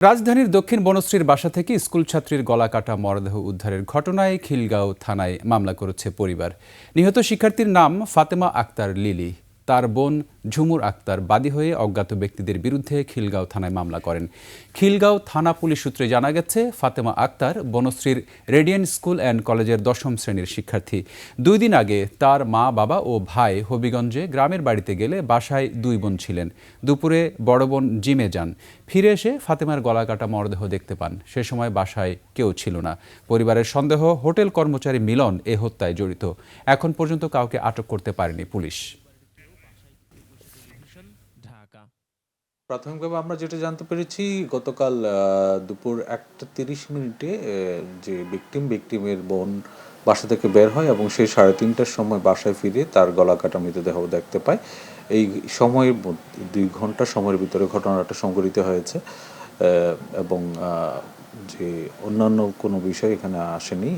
রাজধানীর দক্ষিণ বনশ্রীর বাসা থেকে স্কুল ছাত্রীর গলা কাটা মরদেহ উদ্ধারের ঘটনায় খিলগাঁও থানায় মামলা করেছে পরিবার। নিহত শিক্ষার্থীর নাম ফাতেমা আক্তার লিলি। তার বোন ঝুমুর আক্তার বাদী হয়ে অজ্ঞাত ব্যক্তিদের বিরুদ্ধে খিলগাঁও থানায় মামলা করেন। খিলগাঁও থানা পুলিশ সূত্রে জানা গেছে, ফাতেমা আক্তার বনশ্রীর রেডিয়েন্ট স্কুল অ্যান্ড কলেজের 10ম শ্রেণীর শিক্ষার্থী। 2 দিন আগে তার মা, বাবা ও ভাই হবিগঞ্জে গ্রামের বাড়িতে গেলে বাসায় 2 বোন ছিলেন। দুপুরে বড় বোন জিমে যান। ফিরে এসে ফাতেমার গলা কাটা মরদেহ দেখতে পান। সে সময় বাসায় কেউ ছিল না। পরিবারের সন্দেহ, হোটেল কর্মচারী মিলন এ হত্যায় জড়িত। এখন পর্যন্ত কাউকে আটক করতে পারেনি পুলিশ। প্রাথমিকভাবে আমরা যেটা জানতে পেরেছি, গতকাল দুপুর 1:30 যে ভিকটিমের বোন বাসা থেকে বের হয় এবং সে 3:30টার সময় বাসায় ফিরে তার গলা কাটা মৃতদেহ দেখতে পায়। এই সময়ের 2 ঘন্টা সময়ের ভিতরে ঘটনাটা সংঘটিত হয়েছে এবং যে অন্যান্য কোনো বিষয় এখানে আসেনি।